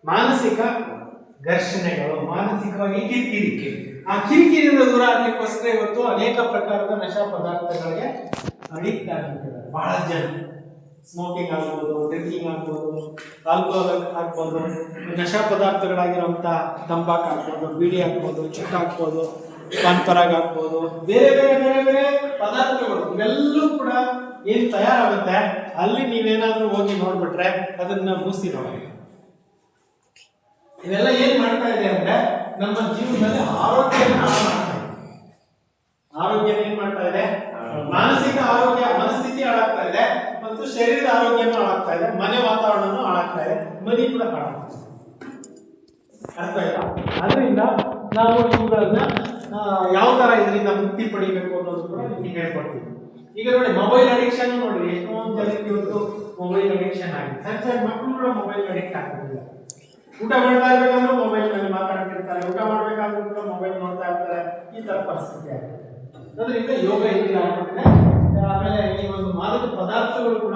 ಮಾನಸಿಕ ಘರ್ಷಣೆಗಳು, ಮಾನಸಿಕವಾಗಿ ಕಿರಿಕಿರಿ. ಆ ಕಿರಿಕಿರಿಯಿಂದ ದೂರ ಆಗ್ಲಿಕ್ಕೋಸ್ಕರ ಇವತ್ತು ಅನೇಕ ಪ್ರಕಾರದ ನಶಾ ಪದಾರ್ಥಗಳಿಗೆ ಅಡಿಕ್ಟ್ ಆಗಿರ್ತಾರೆ ಬಹಳ ಜನ. ಸ್ಮೋಕಿಂಗ್ ಆಗ್ಬೋದು, ಡ್ರಿಂಕಿಂಗ್ ಆಗ್ಬೋದು, ಆಲ್ಕೋಹಾಲ್ ಆಗ್ಬೋದು, ನಶಾ ಪದಾರ್ಥಗಳಾಗಿರುವಂಥ ತಂಬಾಕು ಆಗ್ಬೋದು, ಬೀಡಿ ಆಗ್ಬೋದು, ಚುಕ್ಕ ಹಾಕ್ಬೋದು, ಪಾನ್ಪರಾಗ್ ಆಗ್ಬೋದು, ಬೇರೆ ಬೇರೆ ಬೇರೆ ಬೇರೆ ಪದಾರ್ಥಗಳು ಇವೆಲ್ಲವೂ ಕೂಡ ಏನ್ ತಯಾರಾಗುತ್ತೆ ಅಲ್ಲಿ ನೀವೇನಾದ್ರೂ ಹೋಗಿ ನೋಡ್ಬಿಟ್ರೆ ಅದನ್ನ ಮೂಸಿ ನೋಡಿ. ಇವೆಲ್ಲ ಏನ್ ಮಾಡ್ತಾ ಇದೆ ಅಂದ್ರೆ ನಮ್ಮ ಜೀವನದಲ್ಲಿ ಆರೋಗ್ಯನ ಹಾಳು ಮಾಡ್ತಾ ಇದೆ. ಆರೋಗ್ಯನ ಏನ್ ಮಾಡ್ತಾ ಇದೆ? ಮಾನಸಿಕ ಆರೋಗ್ಯ, ಮನಸ್ಥಿತಿ ಹಾಳಾಗ್ತಾ ಇದೆ ಮತ್ತು ಶರೀರದ ಆರೋಗ್ಯನೂ ಹಾಳಾಗ್ತಾ ಇದೆ, ಮನೆ ವಾತಾವರಣನೂ ಹಾಳಾಗ್ತಾ ಇದೆ, ಮನಿ ಕೂಡ ಹಾಳಾಗ್ತಾ ಇದೆ. ಅರ್ಥ ಆಯ್ತಾ? ಅದರಿಂದ ನಾವು ಇವುಗಳನ್ನ ಯಾವ ತರ ಇದರಿಂದ ಮುಕ್ತಿ ಪಡಿಬೇಕು ಅನ್ನೋದು ಕೂಡ ನಿಮಗೆ ಹೇಳ್ಕೊಡ್ತೀವಿ. ಈಗ ನೋಡಿ, ಮೊಬೈಲ್ ಅಡಿಕ್ಷನ್ ನೋಡ್ರಿ, ಎಷ್ಟೊಂದು ಜನಕ್ಕೆ ಇವತ್ತು ಮೊಬೈಲ್ ಅಡಿಕ್ಷನ್ ಆಗಿದೆ. ಸಣ್ಣ ಸಣ್ಣ ಮಕ್ಕಳು ಕೂಡ ಮೊಬೈಲ್ ಅಡಿಕ್ಟ್ ಆಗ್ತಿಲ್ಲ. ಊಟ ಮಾಡ್ತಾ ಇರ್ಬೇಕಂದ್ರೂ ಮೊಬೈಲ್ ನಲ್ಲಿ ಮಾತಾಡ್ತಿರ್ತಾರೆ, ಊಟ ಮಾಡ್ಬೇಕಾದ್ರೂ ಕೂಡ ಮೊಬೈಲ್ ನೋಡ್ತಾ ಇರ್ತಾರೆ. ಈ ತರ ಪರಿಸ್ಥಿತಿ ಆಗಿದೆ. ಅದರಿಂದ ಯೋಗ ಇಲ್ಲ ಆಗ್ತದೆ. ಆಮೇಲೆ ಈ ಒಂದು ಮಾದಕ ಪದಾರ್ಥಗಳು ಕೂಡ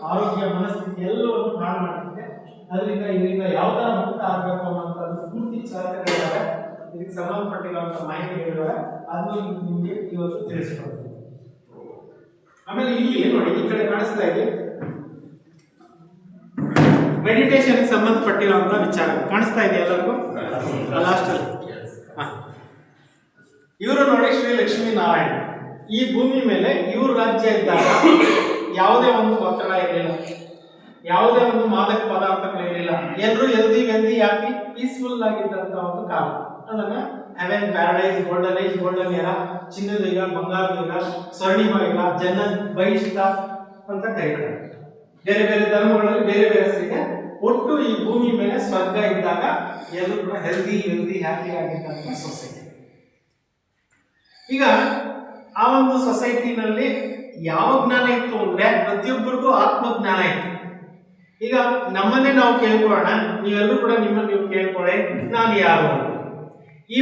ಆರೋಗ್ಯ, ಮನಸ್ಥಿತಿ ಎಲ್ಲವನ್ನು ಹಾಳು ಮಾಡ್ತಿದೆ. ಅದರಿಂದ ಇದರಿಂದ ಯಾವ ತರ ಮುಕ್ತ ಆಗಬೇಕು ಅನ್ನೋಂಥದ್ದು ಪೂರ್ತಿ ಚಾಲಕರಿದ್ದಾರೆ. ಇದಕ್ಕೆ ಸಂಬಂಧಪಟ್ಟಿರುವಂತಹ ಮಾಹಿತಿಗಳಿವೆ, ಅದನ್ನು ನಿಮಗೆ ಇವತ್ತು ತಿಳಿಸ್ಕೊಡ್ತೀನಿ. ಆಮೇಲೆ ಇಲ್ಲಿ ನೋಡಿ, ಈ ಕಡೆ ಕಾಣಿಸ್ತಾ ಇದೆ ಮೆಡಿಟೇಷನ್ ಸಂಬಂಧಪಟ್ಟಿರುವಂತಹ ವಿಚಾರ ಕಾಣಿಸ್ತಾ ಇದೆ ಎಲ್ಲರಿಗೂ ಲಾಸ್ಟ್ ಅಲ್ಲಿ. ಇವರು ನೋಡಿ ಶ್ರೀ ಲಕ್ಷ್ಮೀ ನಾರಾಯಣ. ಈ ಭೂಮಿ ಮೇಲೆ ಇವರು ರಾಜ್ಯ ಇದ್ದಾಗ ಯಾವುದೇ ಒಂದು ಒತ್ತಡ ಇರಲಿಲ್ಲ, ಯಾವುದೇ ಒಂದು ಮಾದಕ ಪದಾರ್ಥಗಳಿರಲಿಲ್ಲ. ಎಲ್ಲರೂ ಹೆಲ್ದಿ ವೆಲ್ದಿ ಹ್ಯಾಪಿ ಪೀಸ್ಫುಲ್ ಆಗಿದ್ದಂತ ಒಂದು ಕಾಲ. ಅದನ್ನ heaven, paradise, golden age, golden era, ಚಿನ್ನದ ಯುಗ, ಬಂಗಾರದ ಯುಗ, ಸ್ವರ್ಣಿಮ ಯುಗ, ಜನ ಬಹಿಷ್ಠ ಅಂತ ಕರೀತಾರೆ. ಬೇರೆ ಬೇರೆ ಧರ್ಮಗಳಲ್ಲಿ ಬೇರೆ ಬೇರೆ ಹೆಸರಿಗೆ. ಒಟ್ಟು ಈ ಭೂಮಿ ಮೇಲೆ ಸ್ವರ್ಗ ಇದ್ದಾಗ ಎಲ್ಲರೂ ಕೂಡ ಹೆಲ್ದಿ ವೆಲ್ದಿ ಹ್ಯಾಪಿ ಆಗಿದ್ದಂತ ಸೊಸೈಟಿ. ಈಗ ಆ ಒಂದು ಸೊಸೈಟಿನಲ್ಲಿ ಯಾವ ಜ್ಞಾನ ಇತ್ತು ಅಂದ್ರೆ ಪ್ರತಿಯೊಬ್ಬರಿಗೂ ಆತ್ಮಜ್ಞಾನ ಇತ್ತು. ಈಗ ನಮ್ಮನ್ನೇ ನಾವು ಕೇಳ್ಕೊಳ್ಳೋಣ, ನೀವೆಲ್ಲರೂ ಕೂಡ ನಿಮ್ಮನ್ನು ನೀವು ಕೇಳ್ಕೊಳ್ಳಿ, ನಾನು ಯಾರು?